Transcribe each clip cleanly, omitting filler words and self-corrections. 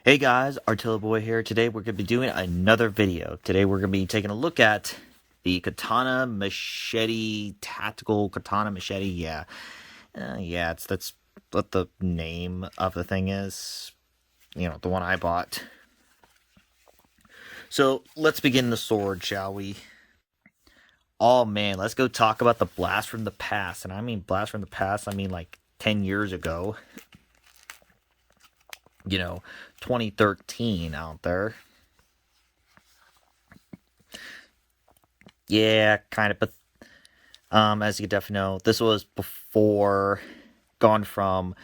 Hey guys, Artilla Boy here. Today we're going to be doing another video. Today we're going to be taking a look at the Katana Machete, Tactical Katana Machete. That's what the name of the thing is. You know, the one I bought. So let's begin the sword, shall we? Oh man, let's go talk about the blast from the past. And I mean blast from the past, I mean like 10 years ago. 2013 out there. Yeah, kind of, but as you can definitely know, this was before gone from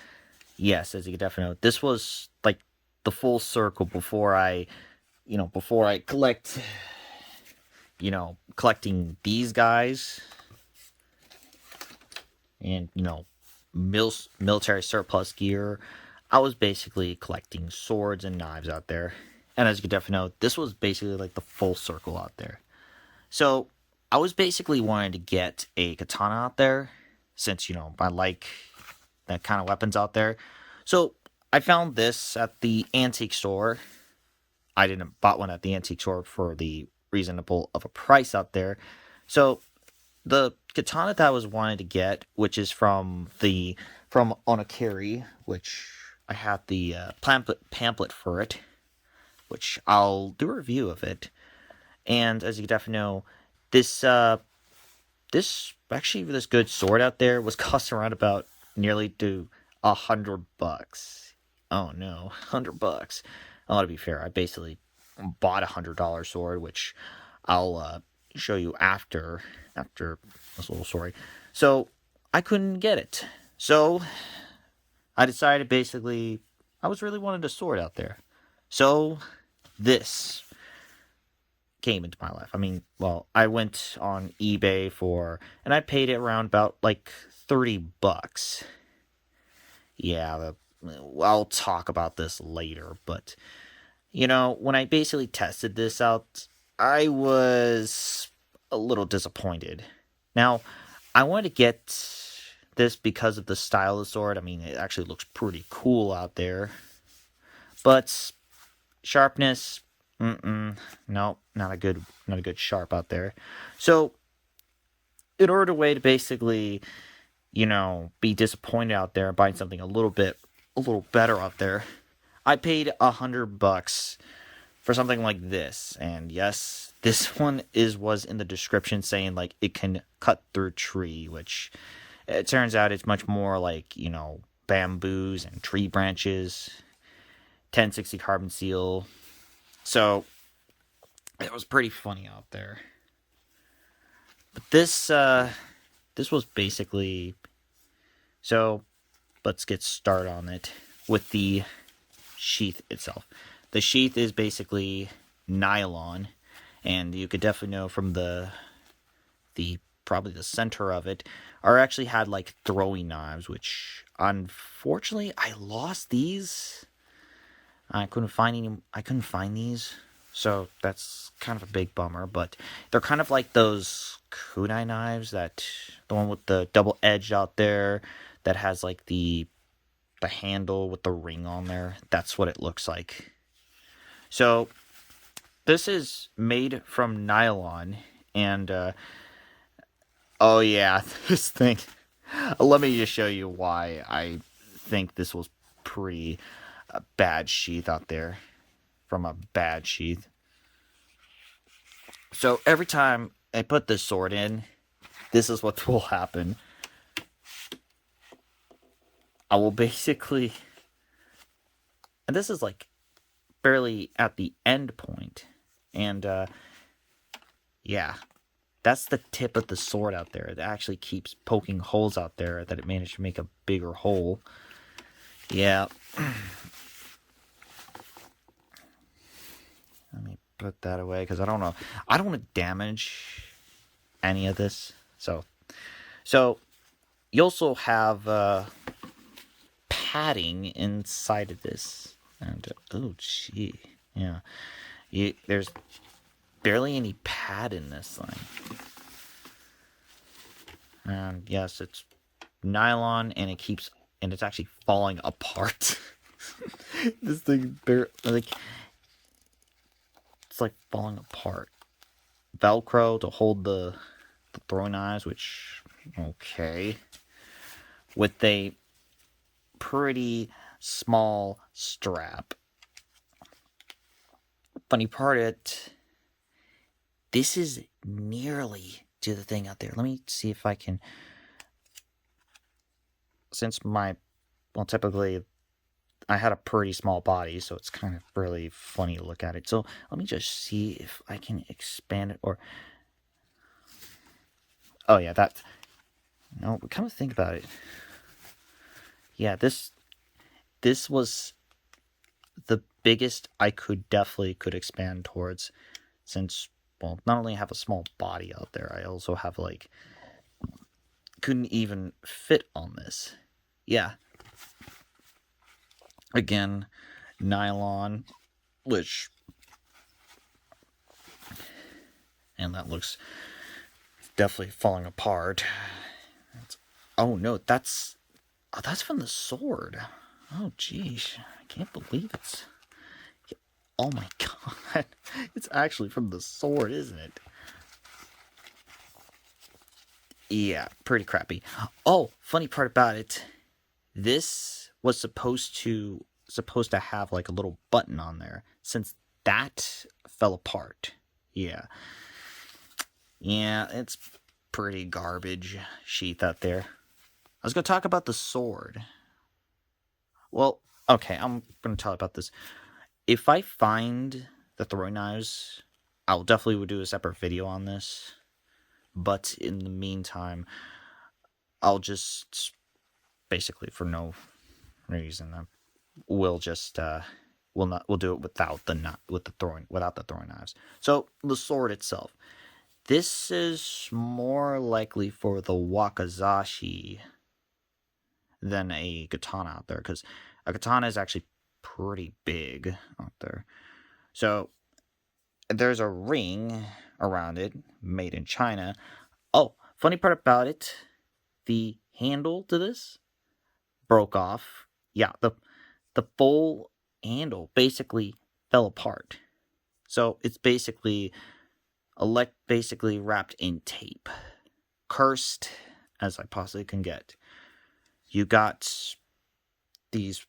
yes, as you can definitely know, this was like the full circle before I collect, collecting these guys and military surplus gear. I was basically collecting swords and knives out there, and as you can definitely know, this was basically like the full circle out there. So I was basically wanting to get a katana out there, since I like that kind of weapons out there. So I found this at the antique store. I didn't bought one at the antique store for the reasonable of a price out there. So the katana that I was wanting to get, which is from Onakiri, which I had the pamphlet for it, which I'll do a review of it. And as you definitely know, this this good sword out there was costing around about nearly to $100. Oh no, $100. Oh, to be fair, I basically bought $100 sword, which I'll show you after this little story. So I couldn't get it. So I decided basically I was really wanted a sword out there. So this came into my life. I mean, well, I went on eBay and I paid it around about like $30. Yeah, I'll talk about this later, but when I basically tested this out, I was a little disappointed. Now, I wanted to get this because of the style of the sword. I mean, it actually looks pretty cool out there, but sharpness, no, not a good sharp out there. So, in order to basically, be disappointed out there, buying something a little better out there, I paid $100 for something like this. And yes, this one was in the description saying like it can cut through tree, which it turns out it's much more like bamboos and tree branches. 1060 carbon steel. So it was pretty funny out there. But this was basically, so let's get started on it with the sheath itself. The sheath is basically nylon, and you could definitely know from the probably the center of it actually had like throwing knives, which unfortunately I lost these. I couldn't find these, so that's kind of a big bummer. But they're kind of like those kunai knives, the one with the double edge out there, that has like the handle with the ring on there. That's what it looks like. So this is made from nylon, and oh yeah, this thing. Let me just show you why I think this was pretty a bad sheath out there, from a bad sheath. So every time I put this sword in, this is what will happen. I will basically, and this is like barely at the end point, and yeah, that's the tip of the sword out there. It actually keeps poking holes out there that it managed to make a bigger hole. Yeah. Let me put that away because I don't want to damage any of this. So you also have padding inside of this, and oh gee, yeah, there's barely any pad in this thing. And yes, it's nylon, and it's actually falling apart. This thing, like, it's like falling apart. Velcro to hold the throwing knives, which, okay. With a pretty small strap. Funny part, this is nearly to the thing out there. Let me see if I can, since well, typically I had a pretty small body, so it's kind of really funny to look at it. So let me just see if I can expand it, or, oh yeah, no, but come to think about it. Yeah, this was the biggest I could expand towards, since, well, not only have a small body out there, I also have, like, couldn't even fit on this. Yeah. Again, nylon, which, and that looks definitely falling apart. Oh no, that's from the sword. Oh geez, I can't believe it's. Oh my god, it's actually from the sword, isn't it? Yeah, pretty crappy. Oh, funny part about it, this was supposed to have like a little button on there. Since that fell apart, yeah, it's pretty garbage sheath out there. I was gonna talk about the sword. Well, okay, I'm gonna tell you about this. If I find the throwing knives, I'll definitely do a separate video on this. But in the meantime, I'll just basically, for no reason, we'll just we'll do it without the throwing knives. So the sword itself, this is more likely for the wakizashi than a katana out there, because a katana is actually pretty big out there. So there's a ring around it, made in China. Oh, funny part about it, the handle to this broke off. Yeah, the full handle basically fell apart. So it's basically basically wrapped in tape. Cursed as I possibly can get. You got this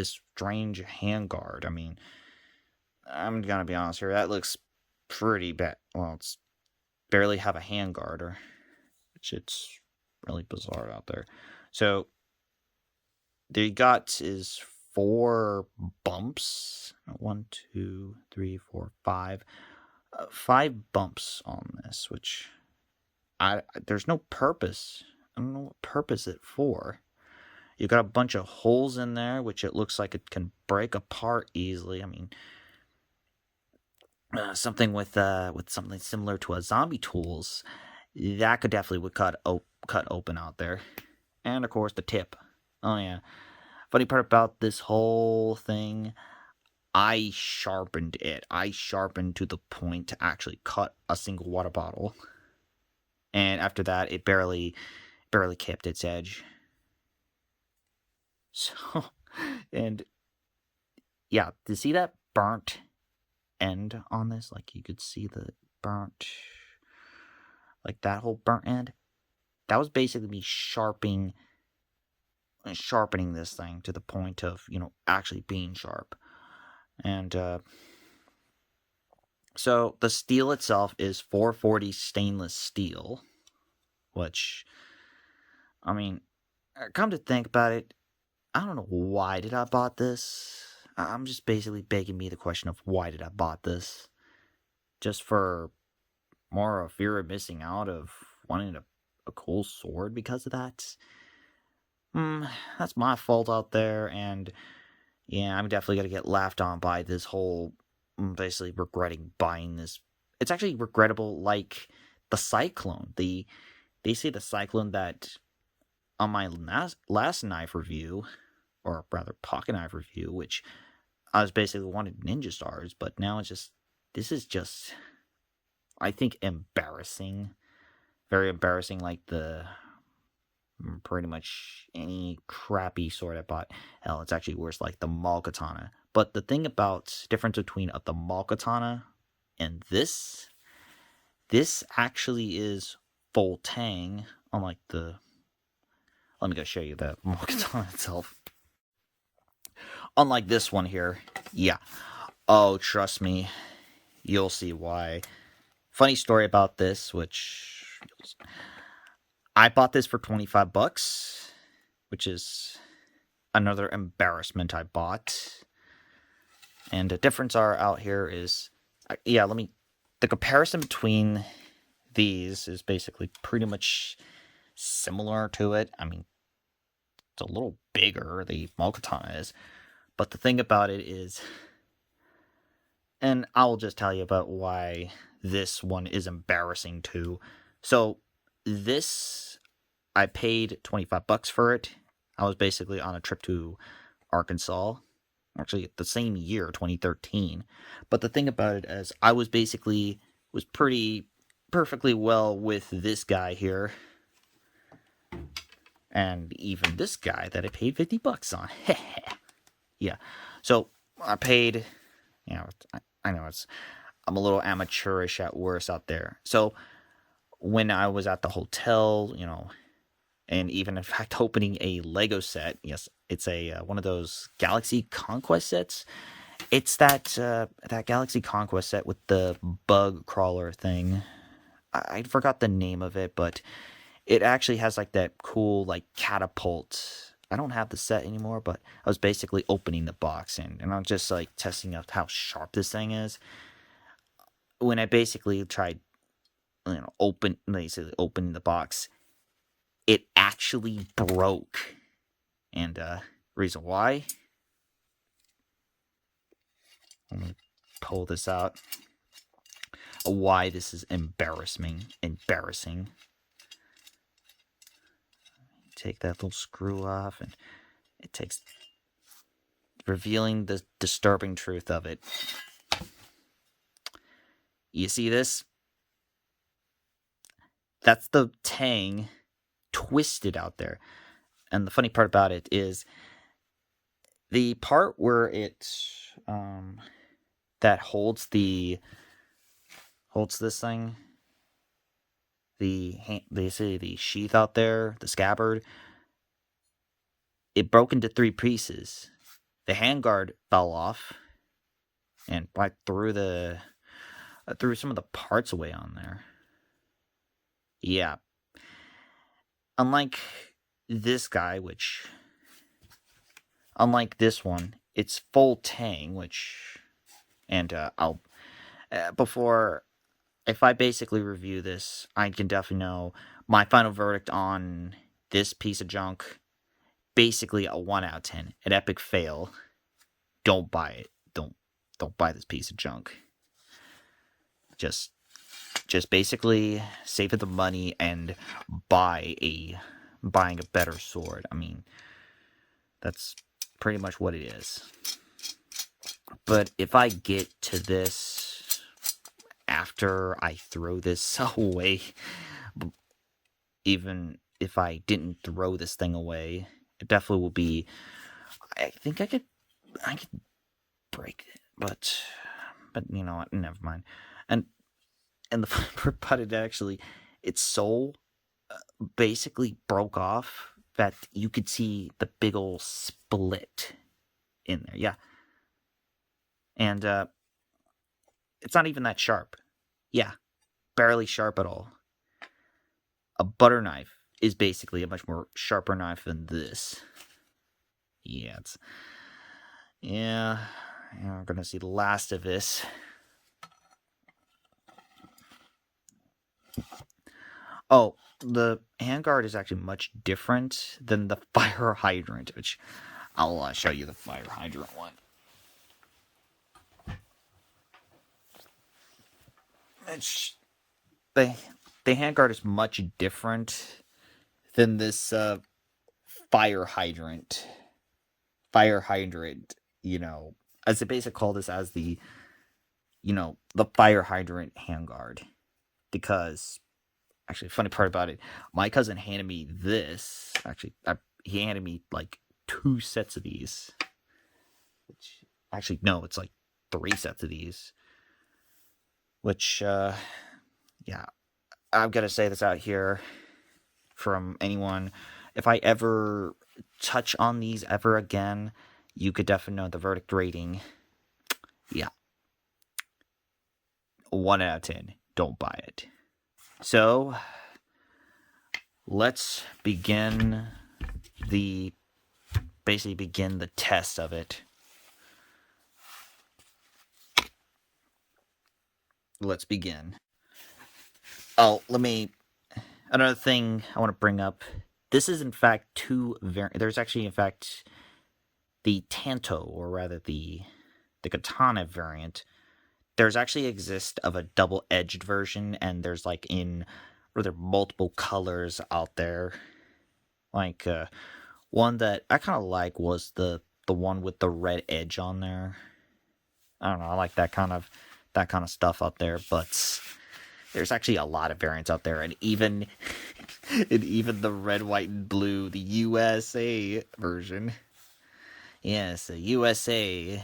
strange handguard. I mean, I'm gonna be honest here, that looks pretty bad. Well, it's barely have a handguard, or which it's really bizarre out there. So there you got is 4 bumps. 1, 2, 3, 4, 5. 5 bumps on this, which there's no purpose. I don't know what purpose it for. You got a bunch of holes in there, which it looks like it can break apart easily. I mean, something with something similar to a zombie tools, that could definitely cut open out there. And of course the tip. Oh yeah. Funny part about this whole thing, I sharpened it. I sharpened to the point to actually cut a single water bottle. And after that, it barely kept its edge. So, and yeah, to see that burnt end on this, like you could see the burnt, like that whole burnt end, that was basically me sharpening this thing to the point of, actually being sharp. And so the steel itself is 440 stainless steel, which, I mean, come to think about it, I don't know why did I bought this. I'm just basically begging me the question of why did I bought this? Just for more of fear of missing out, of wanting a cool sword because of that? That's my fault out there, and yeah, I'm definitely gonna get laughed on by this whole, basically regretting buying this. It's actually regrettable, like the Cyclone. They say the Cyclone that on my last knife review, or rather pocket knife review, which I was basically wanted ninja stars, but now this is just, I think, embarrassing. Very embarrassing, like the pretty much any crappy sword I bought. Hell, it's actually worse, like the Mall Katana. But the thing about difference between the Mall Katana and this actually is full tang, unlike the. Let me go show you the Mall Katana itself. Unlike this one here, yeah. Oh, trust me, you'll see why. Funny story about this, which I bought this for $25, which is another embarrassment I bought. And the difference are out here is, yeah, the comparison between these is basically pretty much similar to it. I mean, it's a little bigger, the Mall Katana is. But the thing about it is, and I'll just tell you about why this one is embarrassing too. So, this, I paid $25 for it. I was basically on a trip to Arkansas, actually the same year, 2013. But the thing about it is, I was pretty perfectly well with this guy here, and even this guy that I paid $50 on. Yeah, so I paid. I know I'm a little amateurish at worst out there. So when I was at the hotel, and even in fact opening a Lego set. Yes, it's a one of those Galaxy Conquest sets. It's that Galaxy Conquest set with the bug crawler thing. I forgot the name of it, but it actually has like that cool like catapult. I don't have the set anymore, but I was basically opening the box and I'm just like testing out how sharp this thing is. When I basically tried, basically opening the box, it actually broke. And reason why? Let me pull this out. Why this is embarrassing. Take that little screw off, and it takes revealing the disturbing truth of it. You see this? That's the tang twisted out there. And the funny part about it is the part where it that holds this thing, they say the sheath out there, the scabbard, it broke into 3 pieces. The handguard fell off, and I threw some of the parts away on there. Yeah. Unlike this one, it's full tang, and I'll before, if I basically review this, I can definitely know my final verdict on this piece of junk. Basically a 1 out of 10, an epic fail. Don't buy it. Don't buy this piece of junk. Just basically save the money and buying a better sword. I mean, that's pretty much what it is. But if I get to this after I throw this away, even if I didn't throw this thing away, it definitely will be. I think I could break it, but you know what? Never mind. And the part about it, actually, its soul basically broke off. That you could see the big old split in there. Yeah, and it's not even that sharp. Yeah, barely sharp at all. A butter knife is basically a much more sharper knife than this. Yeah, we're gonna see the last of this. Oh, the handguard is actually much different than the fire hydrant, which I'll show you the fire hydrant one. The handguard is much different than this fire hydrant. Fire hydrant, as they basically call this as the fire hydrant handguard, because Actually, funny part about it, my cousin handed me this. Actually, he handed me like 2 sets of these. Which, actually, no, it's like 3 sets of these. Which, yeah, I've got to say this out here from anyone. If I ever touch on these ever again, you could definitely know the verdict rating. Yeah. 1 out of 10. Don't buy it. So, let's begin the test of it. Let's begin. Oh, another thing I want to bring up. This is in fact there's actually in fact the Tanto, or rather the Katana variant. There's actually exist of a double-edged version, and there's like where there are multiple colors out there. Like one that I kind of like was the one with the red edge on there. I don't know, I like that kind of stuff out there, but there's actually a lot of variants out there, and even the red, white, and blue, the USA version. Yes, the USA.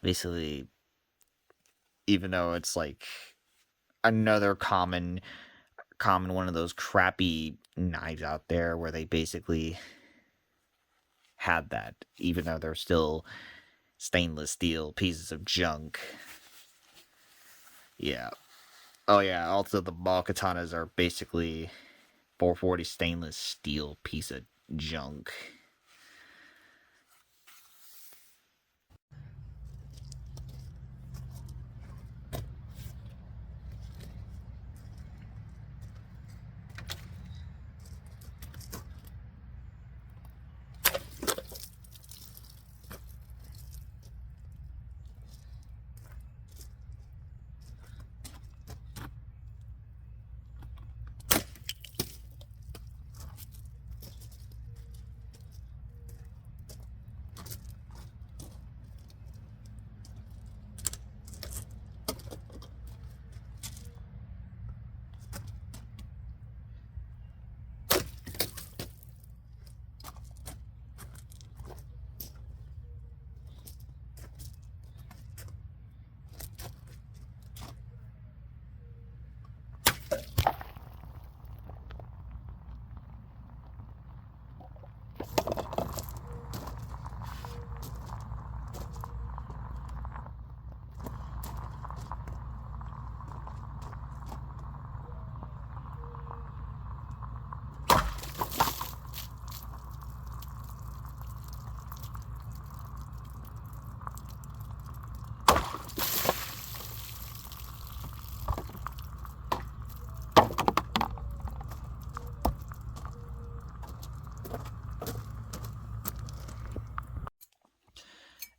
Basically, even though it's like another common one of those crappy knives out there where they basically had that, even though they're still stainless steel pieces of junk. Yeah. Oh yeah, also the ball katanas are basically 440 stainless steel piece of junk.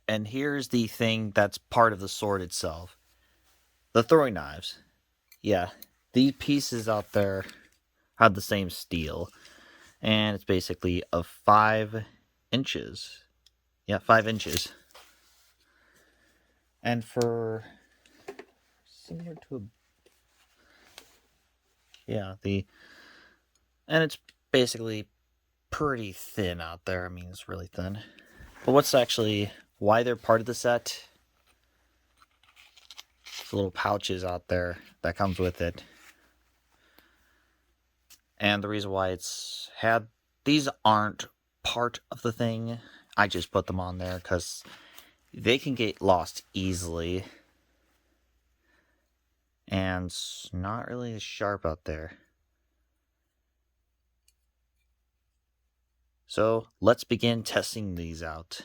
And here's the thing that's part of the sword itself. The throwing knives. Yeah, these pieces out there have the same steel. And it's basically of 5 inches. Yeah, 5 inches. And for similar to and it's basically pretty thin out there. I mean, it's really thin. But why they're part of the set? The little pouches out there that comes with it. And the reason why these aren't part of the thing. I just put them on there because they can get lost easily. And it's not really as sharp out there. So let's begin testing these out.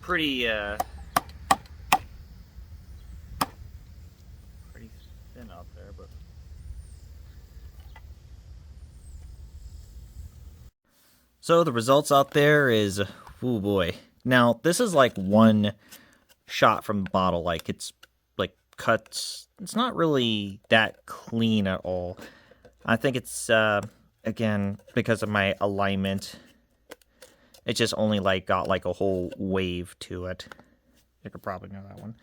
pretty pretty thin out there, but so the results out there is, oh boy. Now this is like one shot from the bottle. Like it's like cuts. It's not really that clean at all. I think it's again because of my alignment. It just only like got like a whole wave to it. You could probably know that one.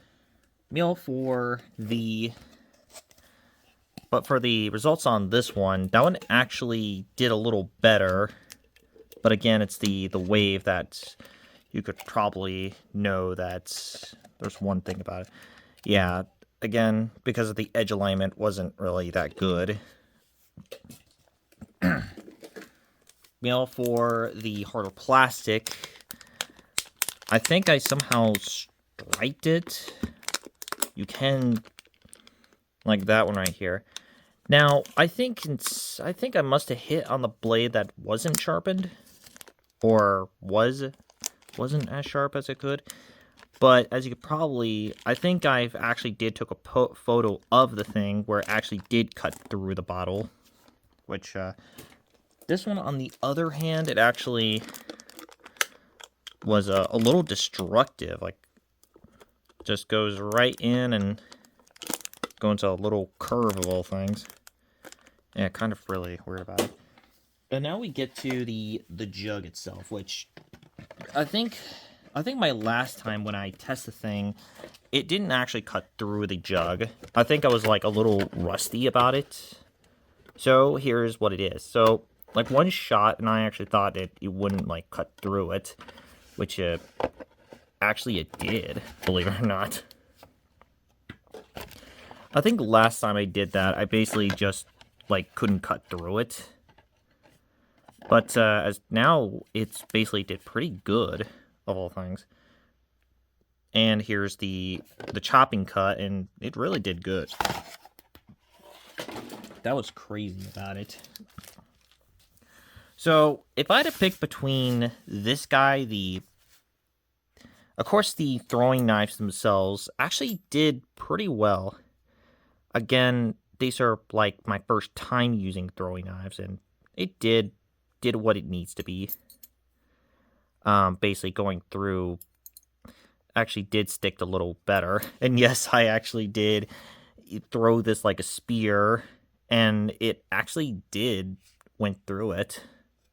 But for the results on this one, that one actually did a little better. But again, it's the wave that you could probably know that there's one thing about it. Yeah, again, because of the edge alignment wasn't really that good. For the harder plastic, I think I somehow striped it. You can, like that one right here. Now, I think I must have hit on the blade that wasn't sharpened, or wasn't as sharp as it could. But as you could probably, I think I've actually took a photo of the thing where it actually did cut through the bottle, which this one, on the other hand, it actually was a little destructive. Like, just goes right in and go into a little curve of all things. Yeah, kind of really weird about it. And now we get to the jug itself, which I think my last time when I tested the thing, it didn't actually cut through the jug. I think I was like a little rusty about it. So here's what it is. So like one shot, and I actually thought it wouldn't like cut through it, which actually it did, believe it or not. I think last time I did that, I basically just like couldn't cut through it. But as now, it's basically did pretty good, of all things. And here's the chopping cut, and it really did good. That was crazy about it. So, if I had to pick between this guy, of course, the throwing knives themselves actually did pretty well. Again, these are like my first time using throwing knives, and it did what it needs to be. Basically going through actually did stick a little better. And yes, I actually did throw this like a spear, and it actually went through it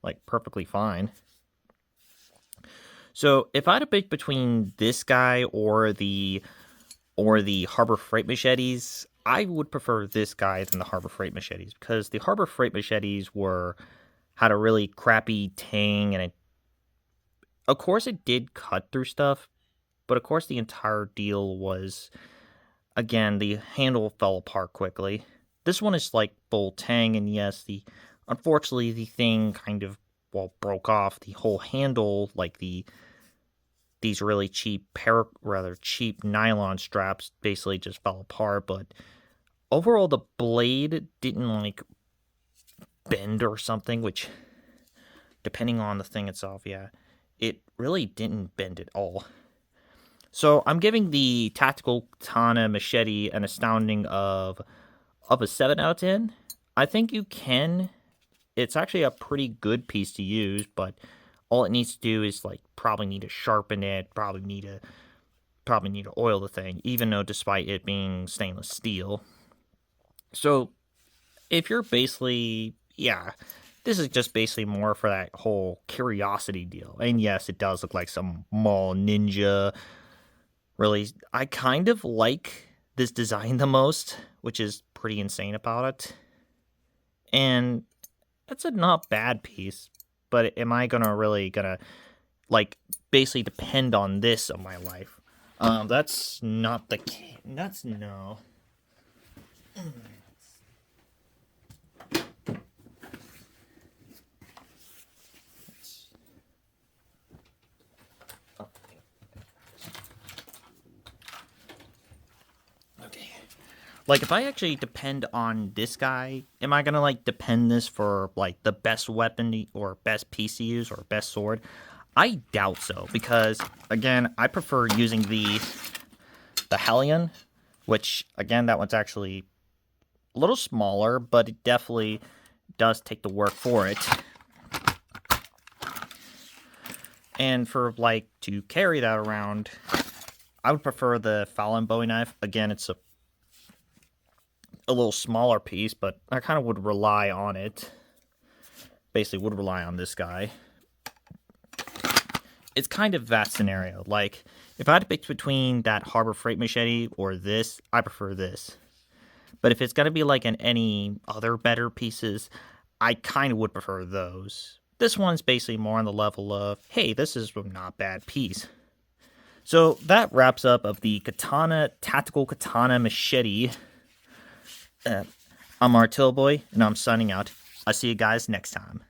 like perfectly fine. So if I had to pick between this guy or the Harbor Freight machetes, I would prefer this guy than the Harbor Freight machetes, because the Harbor Freight machetes had a really crappy tang, and of course it did cut through stuff, but of course the entire deal was, again, the handle fell apart quickly. This one is like full tang, and yes, unfortunately the thing kind of broke off. The whole handle, like these really rather cheap nylon straps, basically just fell apart. But overall, the blade didn't like bend or something, which, depending on the thing itself, yeah, it really didn't bend at all. So I'm giving the Tactical Katana Machete an astounding of a 7 out of 10. I think you can. It's actually a pretty good piece to use, but all it needs to do is like probably need to sharpen it, probably need to oil the thing, even though despite it being stainless steel. So if you're basically, yeah, this is just basically more for that whole curiosity deal. And yes, it does look like some mall ninja. Really, I kind of like this design the most, which is pretty insane about it. And it's a not bad piece, but am I gonna like basically depend on this in my life? That's not the case. That's no. Okay. Like, if I actually depend on this guy, am I gonna like depend this for like the best weapon or best piece to use or best sword? I doubt so, because, again, I prefer using the Hellion, which, again, that one's actually a little smaller, but it definitely does take the work for it. And for, like, to carry that around, I would prefer the Fallon Bowie knife. Again, it's a little smaller piece, but I kind of would rely on it. Basically, would rely on this guy. It's kind of that scenario. Like, if I had to pick between that Harbor Freight machete or this, I prefer this. But if it's going to be like in any other better pieces, I kind of would prefer those. This one's basically more on the level of, hey, this is a not bad piece. So that wraps up of the Tactical Katana Machete. I'm Artillboy, and I'm signing out. I'll see you guys next time.